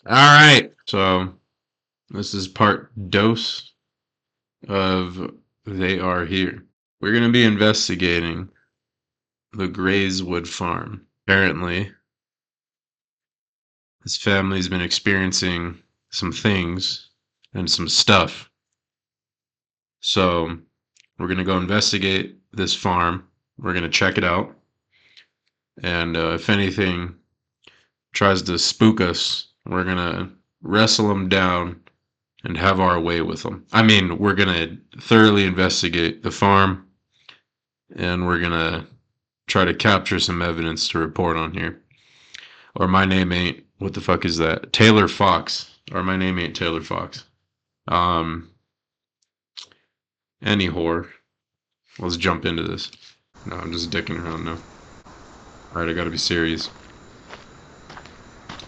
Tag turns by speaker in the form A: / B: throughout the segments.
A: All right. So this is part dose of They Are Here. We're going to be investigating the Grayswood farm. Apparently, this family's been experiencing some things and some stuff. So we're going to go investigate this farm. We're going to check it out. And if anything tries to spook us, we're going to wrestle them down and have our way with them. I mean, we're going to thoroughly investigate the farm and we're going to try to capture some evidence to report on here. Or my name ain't, what the fuck is that? Taylor Fox. Or my name ain't Taylor Fox. Um, any whore. Let's jump into this. No, I'm just dicking around now. Alright, I gotta be serious.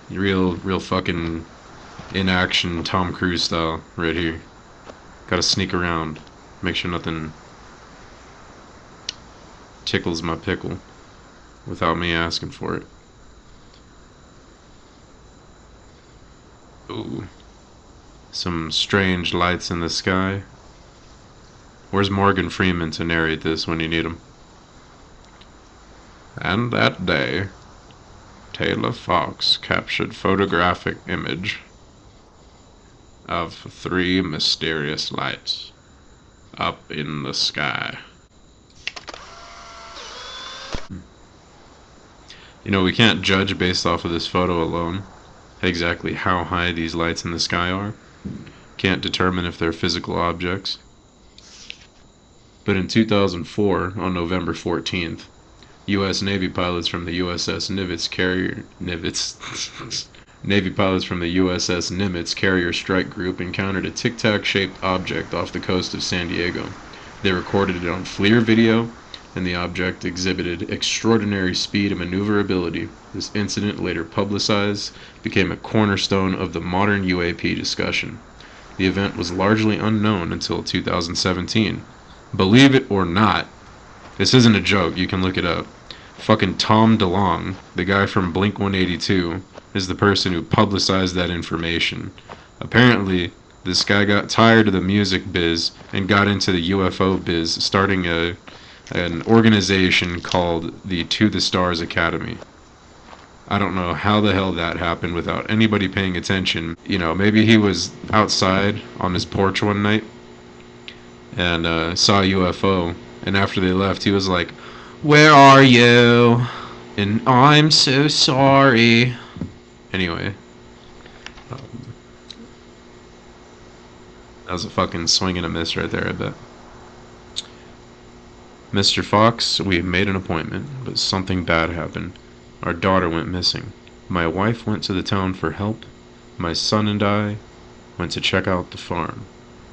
A: Real fucking in action Tom Cruise style right here. Gotta sneak around. Make sure nothing tickles my pickle without me asking for it. Ooh. Some strange lights in the sky. Where's Morgan Freeman to narrate this when you need him? And that day, Taylor Fox captured photographic image of three mysterious lights up in the sky. You know, we can't judge based off of this photo alone exactly how high these lights in the sky are. Can't determine if they're physical objects. But in 2004, on November 14th, U.S. Navy pilots from the USS Navy pilots from the USS Nimitz carrier strike group encountered a tic-tac-shaped object off the coast of San Diego. They recorded it on FLIR video, and the object exhibited extraordinary speed and maneuverability. This incident, later publicized, became a cornerstone of the modern UAP discussion. The event was largely unknown until 2017. Believe it or not, this isn't a joke, you can look it up. Fucking Tom DeLonge, the guy from Blink 182, is the person who publicized that information. Apparently, this guy got tired of the music biz and got into the UFO biz, starting an organization called the To the Stars Academy. I don't know how the hell that happened without anybody paying attention. You know, maybe he was outside on his porch one night and saw a UFO, and after they left, he was like, "Where are you? And I'm so sorry." Anyway, that was a fucking swing and a miss right there, I bet. Mr. Fox, we made an appointment, but something bad happened. Our daughter went missing. My wife went to the town for help. My son and I went to check out the farm.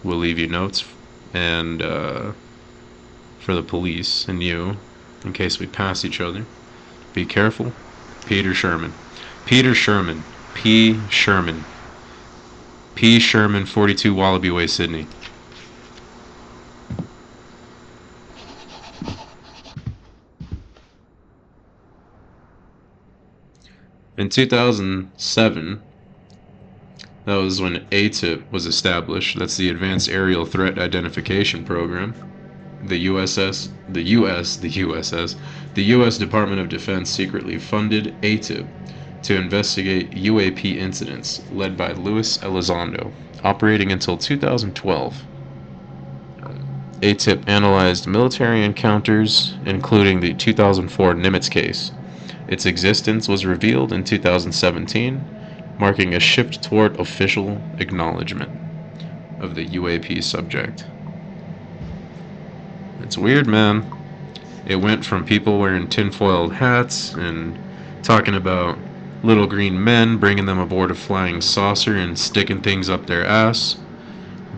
A: We'll leave you notes and for the police and you in case we pass each other. Be careful. Peter Sherman. Peter Sherman. P. Sherman. P. Sherman, 42 Wallaby Way, Sydney. In 2007, that was when ATIP was established. That's the Advanced Aerial Threat Identification Program. The U.S. Department of Defense secretly funded ATIP to investigate UAP incidents, led by Luis Elizondo, operating until 2012. ATIP analyzed military encounters, including the 2004 Nimitz case. Its existence was revealed in 2017, marking a shift toward official acknowledgement of the UAP subject. It's weird, man. It went from people wearing tinfoil hats and talking about little green men bringing them aboard a flying saucer and sticking things up their ass,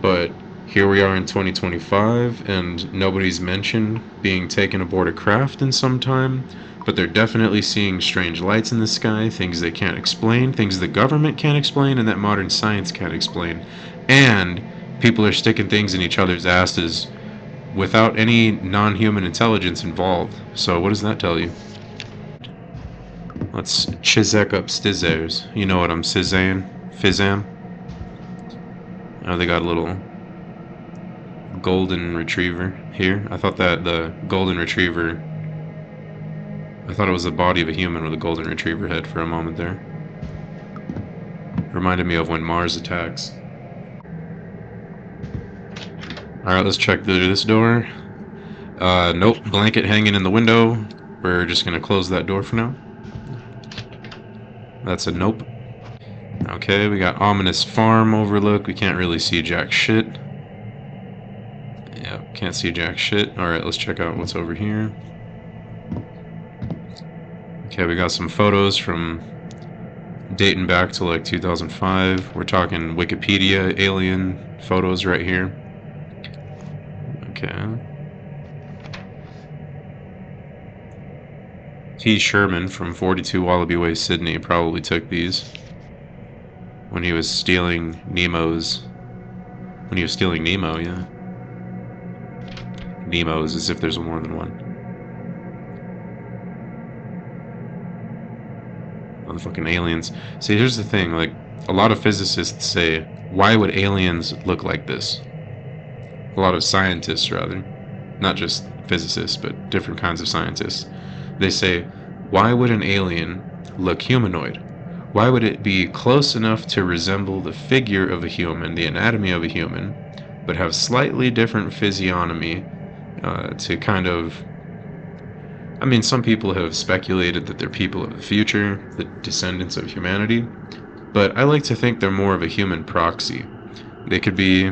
A: but here we are in 2025 and nobody's mentioned being taken aboard a craft in some time, but they're definitely seeing strange lights in the sky, things they can't explain, things the government can't explain and that modern science can't explain, and people are sticking things in each other's asses without any non-human intelligence involved. So what does that tell you? Let's chizek up stizzers. You know what I'm saying? Fizzam. Oh, they got a little golden retriever here. I thought that the golden retriever, I thought it was the body of a human with a golden retriever head for a moment there. Reminded me of when Mars attacks. Alright, let's check through this door. Nope, blanket hanging in the window. We're just gonna close that door for now. That's a nope. Okay, we got ominous farm overlook. We can't really see jack shit. Yeah, can't see jack shit. Alright, let's check out what's over here. Okay, we got some photos from dating back to like 2005. We're talking Wikipedia alien photos right here. Okay. T. Sherman from 42 Wallaby Way, Sydney probably took these when he was stealing Nemo's. When he was stealing Nemo, yeah. Nemo's, as if there's more than one. Motherfucking aliens. See, here's the thing, like, a lot of physicists say, why would aliens look like this? A lot of scientists, rather. Not just physicists, but different kinds of scientists. They say, why would an alien look humanoid? Why would it be close enough to resemble the figure of a human, the anatomy of a human, but have slightly different physiognomy to kind of... I mean, some people have speculated that they're people of the future, the descendants of humanity, but I like to think they're more of a human proxy. They could be,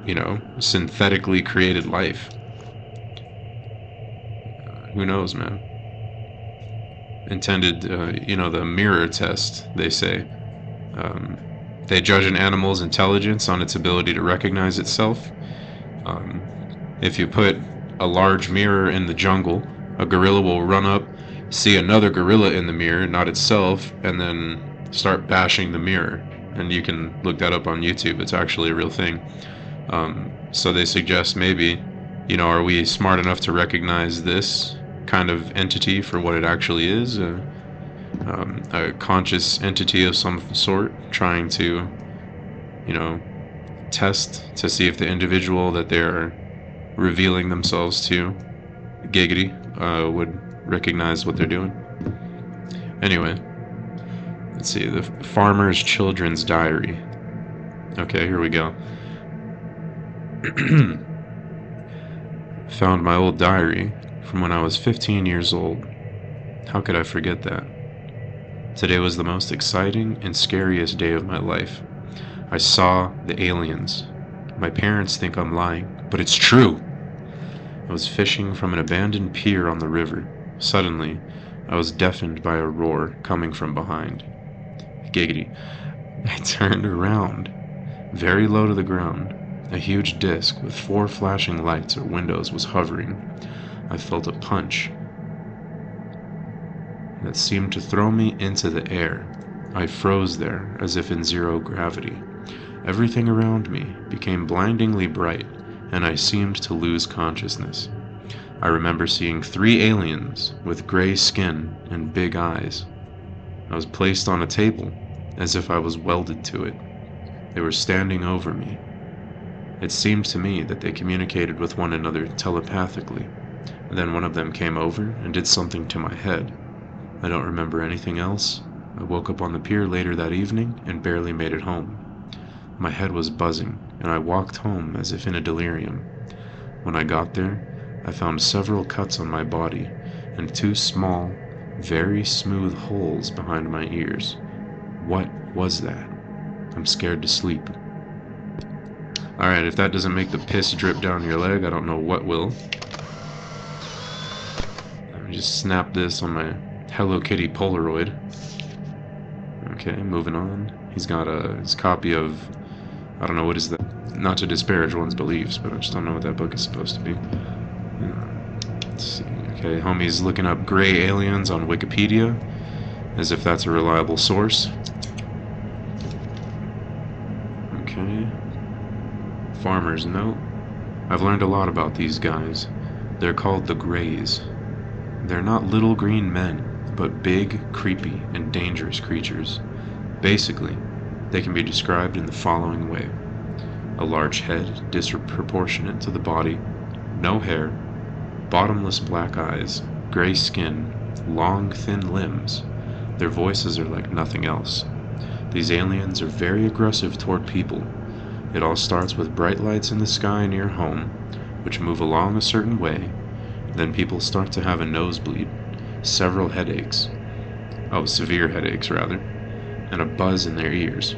A: you know, synthetically created life. Who knows, man? Intended, you know, the mirror test, they say. Um, they judge an animal's intelligence on its ability to recognize itself. Um, if you put a large mirror in the jungle, a gorilla will run up, see another gorilla in the mirror, not itself, and then start bashing the mirror. And you can look that up on YouTube. It's actually a real thing. So they suggest maybe, you know, are we smart enough to recognize this kind of entity for what it actually is? A conscious entity of some sort trying to, you know, test to see if the individual that they're revealing themselves to, giggity, would recognize what they're doing. Anyway, let's see, the Farmer's Children's Diary. Okay, here we go. Found my old diary from when I was 15 years old. How could I forget that? Today was the most exciting and scariest day of my life. I saw the aliens. My parents think I'm lying, but it's true. I was fishing from an abandoned pier on the river. Suddenly, I was deafened by a roar coming from behind. Giggity. I turned around. Very low to the ground, a huge disc with 4 flashing lights or windows was hovering. I felt a punch that seemed to throw me into the air. I froze there, as if in zero gravity. Everything around me became blindingly bright, and I seemed to lose consciousness. I remember seeing 3 aliens with gray skin and big eyes. I was placed on a table, as if I was welded to it. They were standing over me. It seemed to me that they communicated with one another telepathically. Then one of them came over and did something to my head. I don't remember anything else. I woke up on the pier later that evening and barely made it home. My head was buzzing, and I walked home as if in a delirium. When I got there, I found several cuts on my body and 2 small, very smooth holes behind my ears. What was that? I'm scared to sleep. Alright, if that doesn't make the piss drip down your leg, I don't know what will. Let me just snap this on my Hello Kitty Polaroid. Okay, moving on. He's got his copy of, I don't know, what is that? Not to disparage one's beliefs, but I just don't know what that book is supposed to be. Let's see. Okay, homie's looking up gray aliens on Wikipedia, as if that's a reliable source. Okay. Farmer's note. I've learned a lot about these guys. They're called the Greys. They're not little green men, but big, creepy, and dangerous creatures. Basically, They can be described in the following way: a large head disproportionate to the body, no hair, bottomless black eyes, gray skin, long thin limbs. Their voices are like nothing else. These aliens are very aggressive toward people. It all starts with bright lights in the sky near home, which move along a certain way. Then people start to have a nosebleed, several headaches, severe headaches rather, and a buzz in their ears.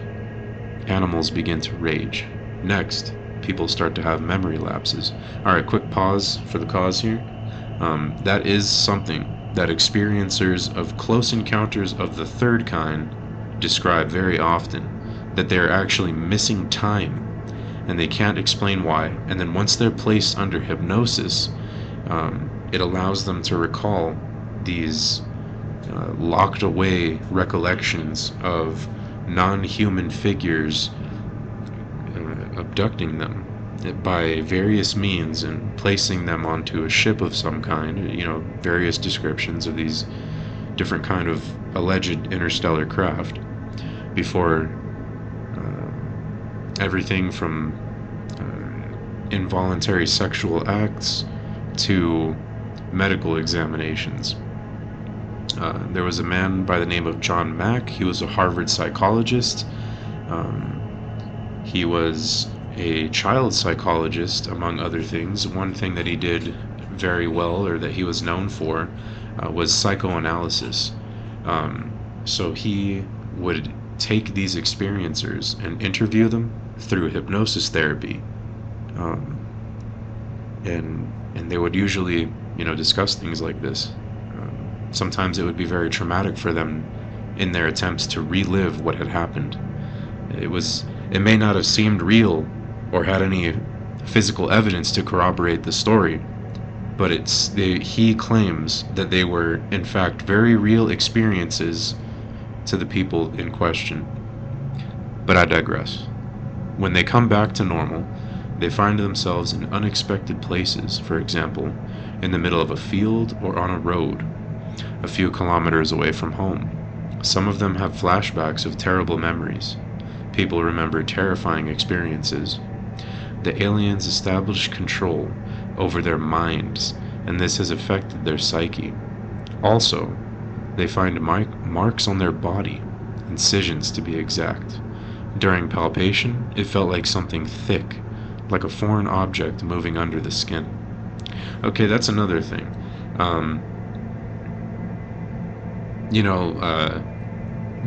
A: Animals begin to rage. Next, people start to have memory lapses. Alright, quick pause for the cause here. That is something that experiencers of close encounters of the third kind describe very often, that they're actually missing time and they can't explain why. And then once they're placed under hypnosis, it allows them to recall these locked away recollections of non-human figures abducting them by various means and placing them onto a ship of some kind, various descriptions of these different kind of alleged interstellar craft, before everything from involuntary sexual acts to medical examinations. There was a man by the name of John Mack. He was a Harvard psychologist. He was a child psychologist, among other things. One thing that he did very well, or that he was known for, was psychoanalysis. So he would take these experiencers and interview them through hypnosis therapy. And they would usually, discuss things like this. Sometimes it would be very traumatic for them in their attempts to relive what had happened. It may not have seemed real or had any physical evidence to corroborate the story, but he claims that they were in fact very real experiences to the people in question. But I digress. When they come back to normal, they find themselves in unexpected places, for example, in the middle of a field or on a road, a few kilometers away from home. Some of them have flashbacks of terrible memories. People remember terrifying experiences. The aliens establish control over their minds, and this has affected their psyche. Also, they find marks on their body, incisions to be exact. During palpation, it felt like something thick, like a foreign object moving under the skin. Okay, that's another thing.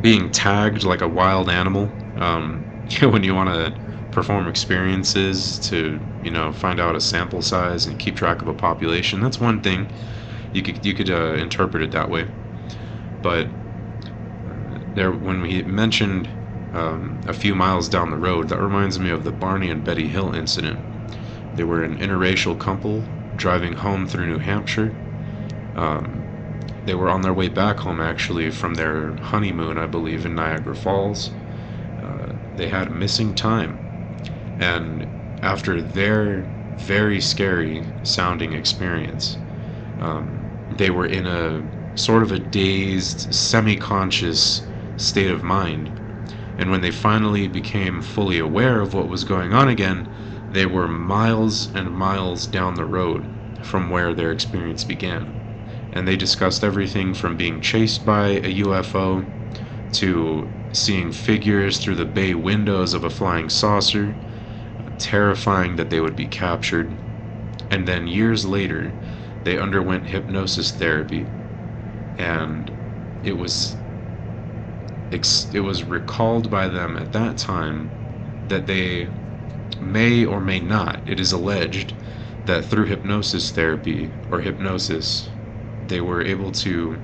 A: Being tagged like a wild animal, when you want to perform experiences to, find out a sample size and keep track of a population, that's one thing. You could interpret it that way. But when we mentioned a few miles down the road, that reminds me of the Barney and Betty Hill incident. They were an interracial couple driving home through New Hampshire. They were on their way back home, actually, from their honeymoon, I believe, in Niagara Falls. They had missing time, and after their very scary sounding experience, they were in a sort of a dazed, semi-conscious state of mind. And when they finally became fully aware of what was going on again, they were miles and miles down the road from where their experience began. And they discussed everything from being chased by a UFO to seeing figures through the bay windows of a flying saucer, terrifying that they would be captured. And then years later, they underwent hypnosis therapy, and it was recalled by them at that time that they may or may not, it is alleged, that through hypnosis therapy or hypnosis, they were able to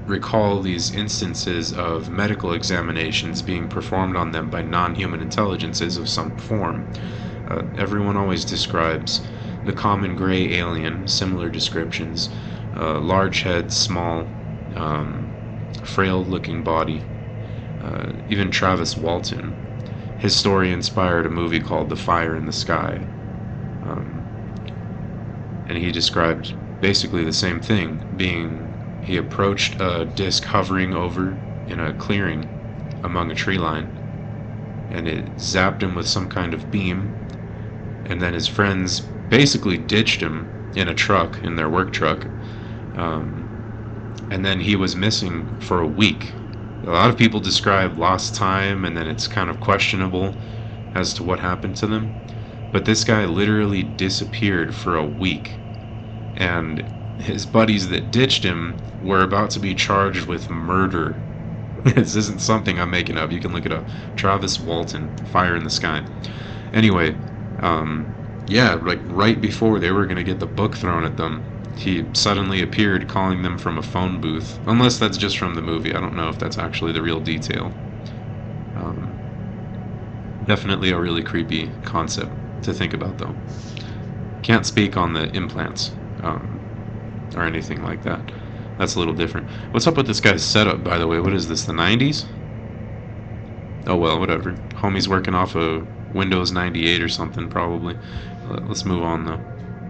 A: recall these instances of medical examinations being performed on them by non-human intelligences of some form. Everyone always describes the common gray alien, similar descriptions, large head, small, frail-looking body. Even Travis Walton, his story inspired a movie called The Fire in the Sky, and he described basically the same thing. He approached a disc hovering over in a clearing, among a tree line, and it zapped him with some kind of beam, and then his friends basically ditched him in a truck, in their work truck, and then he was missing for a week. A lot of people describe lost time, and then it's kind of questionable as to what happened to them. But this guy literally disappeared for a week, and his buddies that ditched him were about to be charged with murder. This isn't something I'm making up. You can look it up. Travis Walton, Fire in the Sky. Anyway, yeah, like right before they were gonna get the book thrown at them, he suddenly appeared calling them from a phone booth. Unless that's just from the movie. I don't know if that's actually the real detail. Definitely a really creepy concept to think about, though. Can't speak on the implants or anything like that. That's a little different. What's up with this guy's setup, by the way? What is this, the 90s? Oh well, whatever. Homie's working off of Windows 98 or something, probably. Let's move on, though.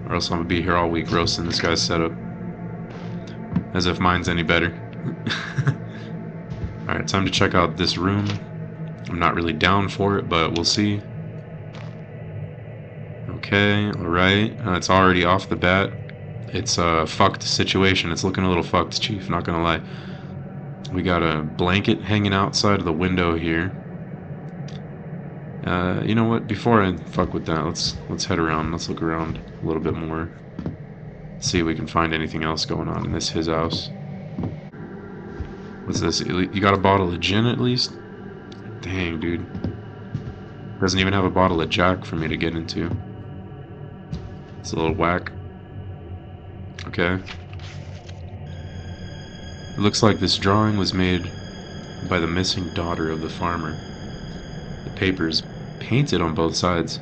A: Or else I'm gonna be here all week roasting this guy's setup. As if mine's any better. Alright, time to check out this room. I'm not really down for it, but we'll see. Okay, alright. It's already off the bat. It's a fucked situation. It's looking a little fucked, Chief, not gonna lie. We got a blanket hanging outside of the window here. You know what? Before I fuck with that, let's head around. Let's look around a little bit more. See if we can find anything else going on in his house. What's this? You got a bottle of gin at least? Dang, dude. Doesn't even have a bottle of Jack for me to get into. It's a little whack. Okay. It looks like this drawing was made by the missing daughter of the farmer. The paper's painted on both sides.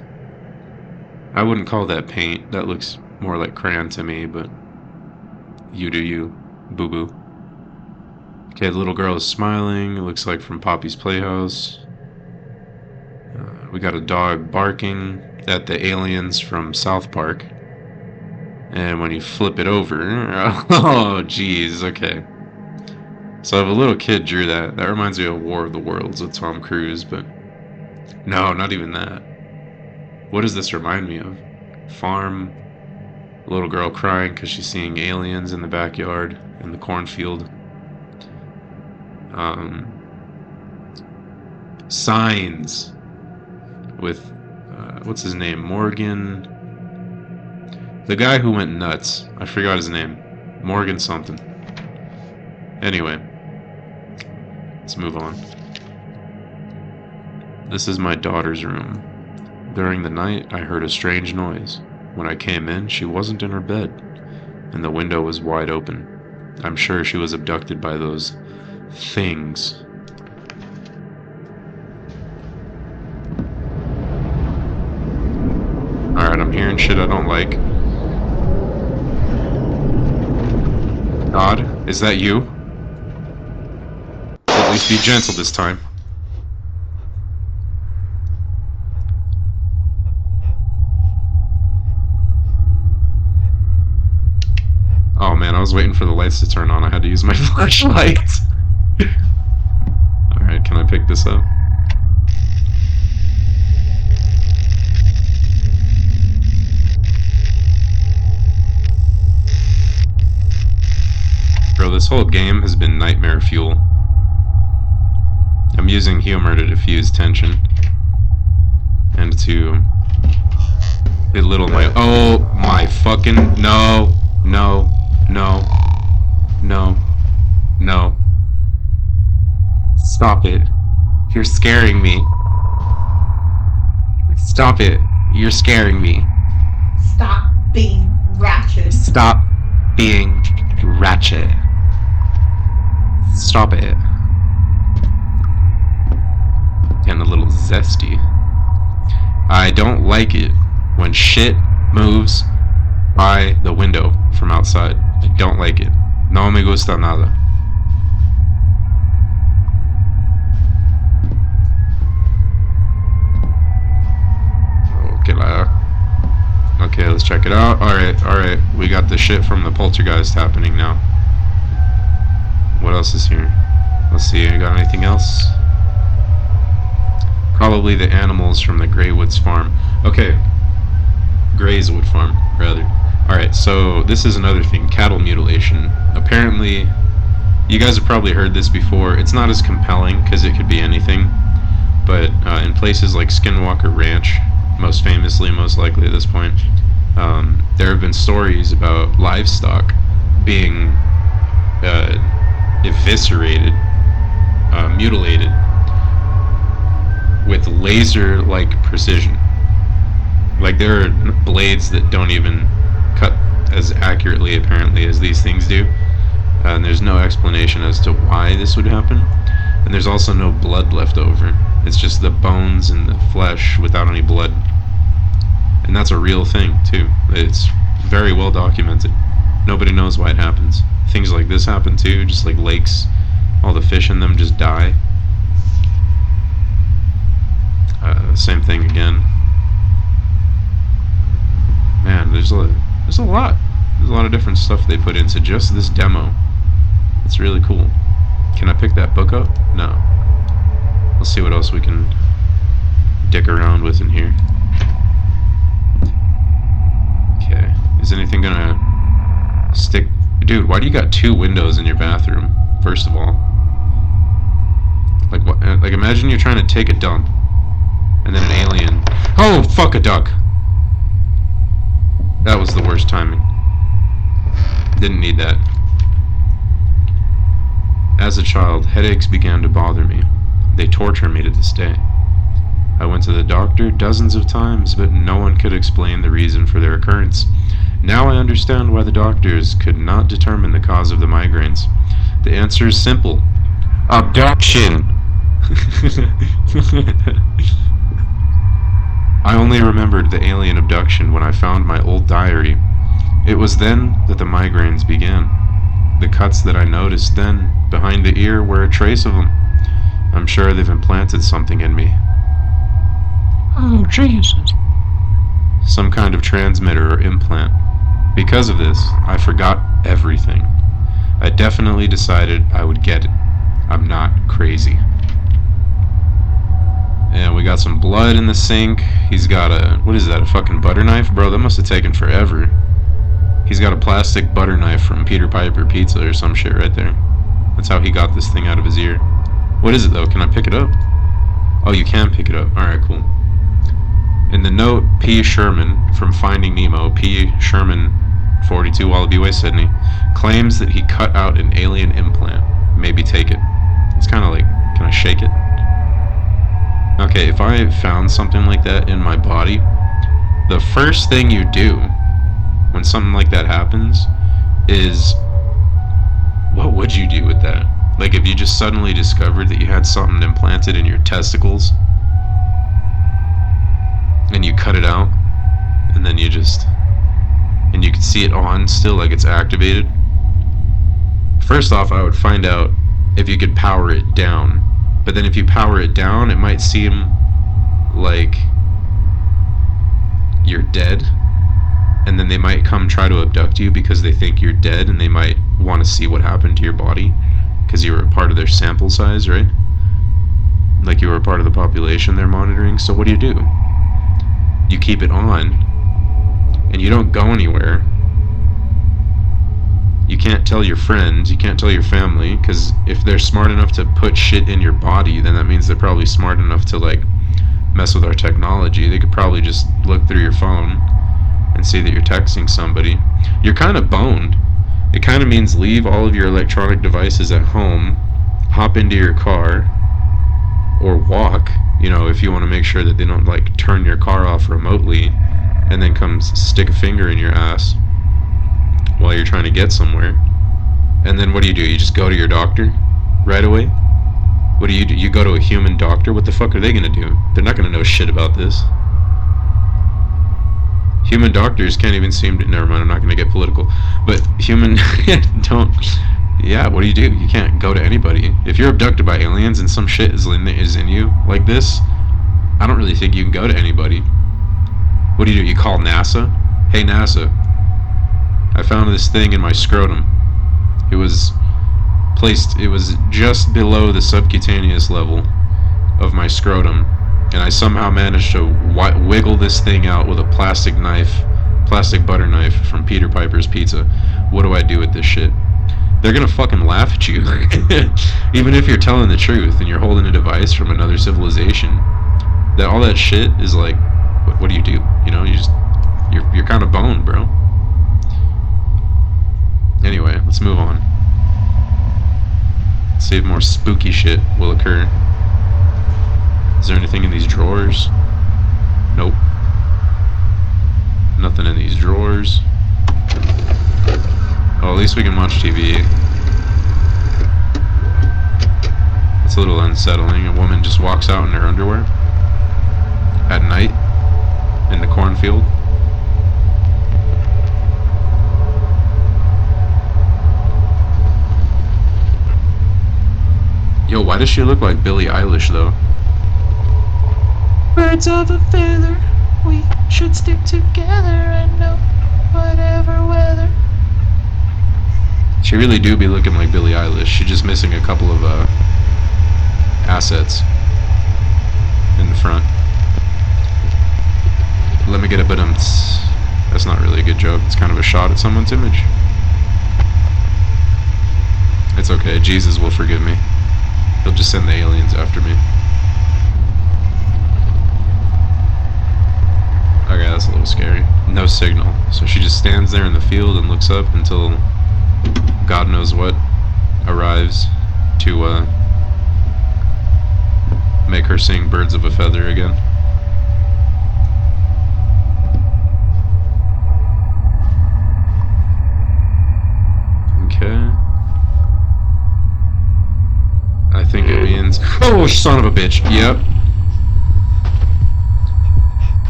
A: I wouldn't call that paint. That looks more like crayon to me, but you do you, boo-boo. Okay, the little girl is smiling. It looks like from Poppy's Playhouse. We got a dog barking at the aliens from South Park. And when you flip it over... Oh, jeez, okay. So if a little kid drew that, that reminds me of War of the Worlds with Tom Cruise, but... No, not even that. What does this remind me of? Farm, a little girl crying because she's seeing aliens in the backyard, in the cornfield. Signs with, what's his name? Morgan... The guy who went nuts. I forgot his name. Morgan something. Anyway. Let's move on. This is my daughter's room. During the night, I heard a strange noise. When I came in, she wasn't in her bed, and the window was wide open. I'm sure she was abducted by those things. Alright, I'm hearing shit I don't like. God, is that you? At least be gentle this time. Oh man, I was waiting for the lights to turn on. I had to use my flashlight. Alright, can I pick this up? Bro, this whole game has been nightmare fuel. I'm using humor to diffuse tension. And to belittle my... Oh my fucking... No. No. No. No. No. Stop it. You're scaring me. Stop it. You're scaring me.
B: Stop being ratchet.
A: Stop being ratchet. Stop it. Getting a little zesty. I don't like it when shit moves by the window from outside. I don't like it. No me gusta nada. Okay, let's check it out. Alright. We got the shit from the poltergeist happening now. What else is here? Let's see, you got anything else? probably the animals from the Greywood's farm. Okay, Grayswood farm, rather. Alright, so this is another thing, cattle mutilation. Apparently, you guys have probably heard this before. It's not as compelling, because it could be anything. But in places like Skinwalker Ranch, most famously, most likely at this point, there have been stories about livestock being eviscerated, mutilated, with laser-like precision. Like, there are blades that don't even cut as accurately, apparently, as these things do. And there's no explanation as to why this would happen. And there's also no blood left over. It's just the bones and the flesh without any blood. And that's a real thing, too. It's very well documented. Nobody knows why it happens. Things like this happen, too, just like lakes. All the fish in them just die. Same thing again. Man, there's a lot. There's a lot of different stuff they put into just this demo. It's really cool. Can I pick that book up? No. Let's see what else we can dick around with in here. Okay. Is anything gonna stick? Dude, why do you got 2 windows in your bathroom? First of all. Like what? Like imagine you're trying to take a dump, and then an alien. Oh, fuck a duck. That was the worst timing. Didn't need that. As a child, headaches began to bother me. They torture me to this day. I went to the doctor dozens of times, but no one could explain the reason for their occurrence. Now I understand why the doctors could not determine the cause of the migraines. The answer is simple. Abduction! I only remembered the alien abduction when I found my old diary. It was then that the migraines began. The cuts that I noticed then, behind the ear, were a trace of them. I'm sure they've implanted something in me.
C: Oh, Jesus.
A: Some kind of transmitter or implant. Because of this, I forgot everything. I definitely decided I would get it. I'm not crazy. And we got some blood in the sink. He's got a... what is that, a fucking butter knife? Bro, that must have taken forever. He's got a plastic butter knife from Peter Piper Pizza or some shit right there. That's how he got this thing out of his ear. What is it, though? Can I pick it up? Oh, you can pick it up. Alright, cool. In the note, P. Sherman, from Finding Nemo, P. Sherman, 42 Wallaby Way, Sydney, claims that he cut out an alien implant. Maybe take it. It's kind of like, can I shake it? Okay, if I found something like that in my body, the first thing you do when something like that happens is, what would you do with that? Like if you just suddenly discovered that you had something implanted in your testicles and you cut it out and then you can see it on still, like it's activated. First off, I would find out if you could power it down. But then if you power it down, it might seem like you're dead. And then they might come try to abduct you because they think you're dead, and they might want to see what happened to your body because you were a part of their sample size, right? Like you were a part of the population they're monitoring. So what do? You keep it on, and you don't go anywhere. You can't tell your friends, you can't tell your family, because if they're smart enough to put shit in your body, then that means they're probably smart enough to, like, mess with our technology. They could probably just look through your phone and see that you're texting somebody. You're kind of boned. It kind of means leave all of your electronic devices at home, hop into your car, or walk, if you want to make sure that they don't, like, turn your car off remotely, and then come stick a finger in your ass while you're trying to get somewhere. And then what do? You just go to your doctor right away? What do? You go to a human doctor? What the fuck are they gonna do? They're not gonna know shit about this. Human doctors can't even seem to... Never mind, I'm not gonna get political. But human... don't... Yeah, what do? You can't go to anybody. If you're abducted by aliens and some shit is in you like this, I don't really think you can go to anybody. What do? You call NASA? Hey NASA, I found this thing in my scrotum. It was just below the subcutaneous level of my scrotum, and I somehow managed to wiggle this thing out with a plastic butter knife from Peter Piper's Pizza. What do I do with this shit? They're gonna fucking laugh at you. Even if you're telling the truth and you're holding a device from another civilization, all that shit is like, what do? You know, you're kind of boned, bro. Anyway, let's move on. See if more spooky shit will occur. Is there anything in these drawers? Nope. Nothing in these drawers. Oh, at least we can watch TV. It's a little unsettling. A woman just walks out in her underwear at night in the cornfield. Yo, why does she look like Billie Eilish, though?
C: Birds of a feather, we should stick together and know whatever weather.
A: She really do be looking like Billie Eilish. She's just missing a couple of assets in the front. Let me get a bit of... That's not really a good joke. It's kind of a shot at someone's image. It's okay. Jesus will forgive me. He'll just send the aliens after me. Okay, that's a little scary. No signal. So she just stands there in the field and looks up until God knows what arrives to make her sing Birds of a Feather again. Okay. I think it means... Oh, son of a bitch! Yep.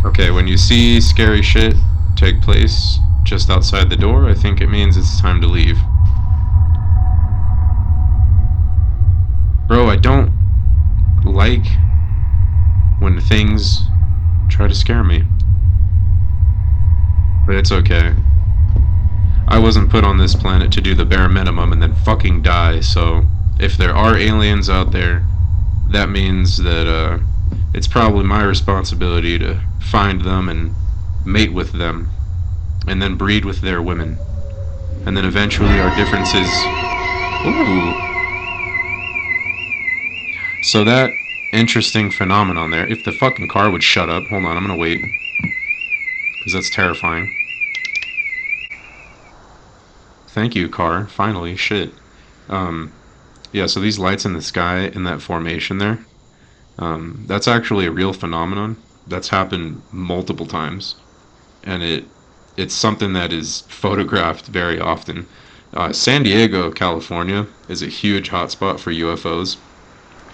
A: Okay, when you see scary shit take place just outside the door, I think it means it's time to leave. Bro, I don't like when things try to scare me. But it's okay. I wasn't put on this planet to do the bare minimum and then fucking die, so if there are aliens out there, that means that it's probably my responsibility to find them and mate with them, and then breed with their women, and then eventually our differences... Ooh. So that interesting phenomenon there, if the fucking car would shut up, hold on, I'm gonna wait, because that's terrifying. Thank you, car, finally, shit. Yeah, so these lights in the sky in that formation there, that's actually a real phenomenon. That's happened multiple times, and it's something that is photographed very often. San Diego, California is a huge hotspot for UFOs.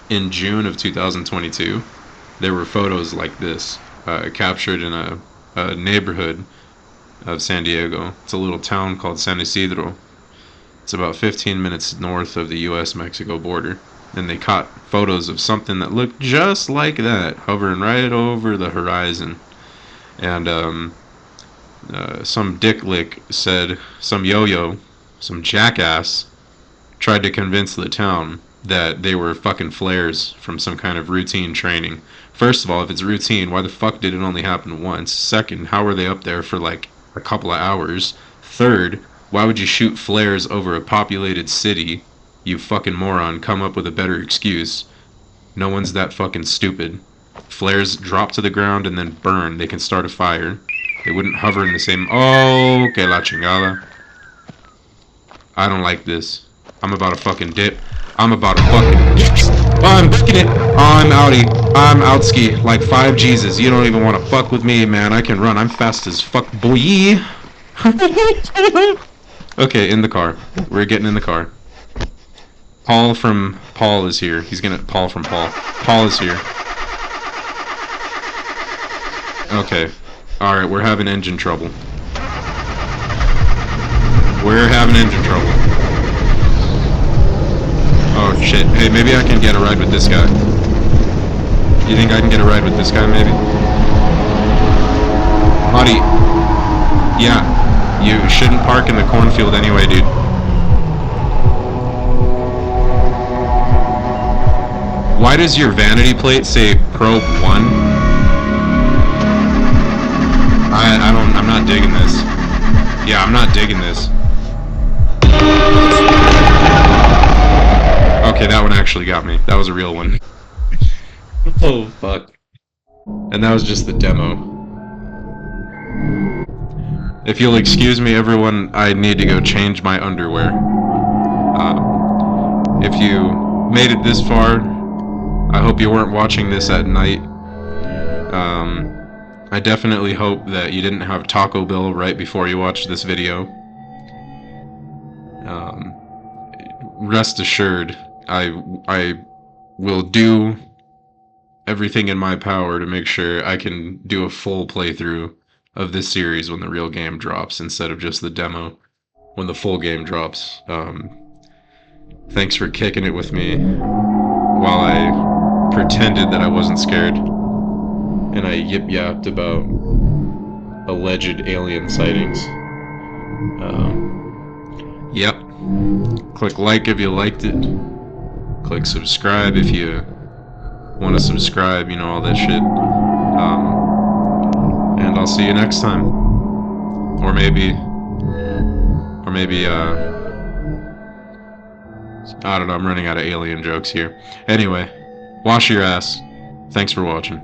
A: In June of 2022, there were photos like this captured in a neighborhood of San Diego. It's a little town called San Isidro. It's about 15 minutes north of the US-Mexico border. And they caught photos of something that looked just like that, hovering right over the horizon. And some dicklick said, some yo-yo, some jackass, tried to convince the town that they were fucking flares from some kind of routine training. First of all, if it's routine, why the fuck did it only happen once? Second, how were they up there for like a couple of hours? Third, why would you shoot flares over a populated city? You fucking moron, come up with a better excuse. No one's that fucking stupid. Flares drop to the ground and then burn. They can start a fire. They wouldn't hover in the same... Oh, que la chingada. I don't like this. I'm about to fucking dip. I'm about to fucking... Yes! Oh, I'm booking it! Oh, I'm outie. I'm outski. Like 5 Jesus. You don't even want to fuck with me, man. I can run. I'm fast as fuck, boy. Okay, in the car. We're getting in the car. Paul from Paul is here. He's gonna... Paul from Paul. Paul is here. Okay. Alright, we're having engine trouble. We're having engine trouble. Oh shit. Hey, maybe I can get a ride with this guy. You think I can get a ride with this guy, maybe? Buddy. Yeah. You shouldn't park in the cornfield anyway, dude. Why does your vanity plate say Probe 1? I'm not digging this. Yeah, I'm not digging this. Okay, that one actually got me. That was a real one. Oh, fuck. And that was just the demo. If you'll excuse me, everyone, I need to go change my underwear. If you made it this far, I hope you weren't watching this at night. I definitely hope that you didn't have Taco Bell right before you watched this video. Rest assured, I will do everything in my power to make sure I can do a full playthrough of this series when the real game drops instead of just the demo when the full game drops. Thanks for kicking it with me while I pretended that I wasn't scared and I yip-yapped about alleged alien sightings. Yep. Click like if you liked it. Click subscribe if you want to subscribe, you know, all that shit. And I'll see you next time. Or maybe, I don't know, I'm running out of alien jokes here. Anyway, wash your ass. Thanks for watching.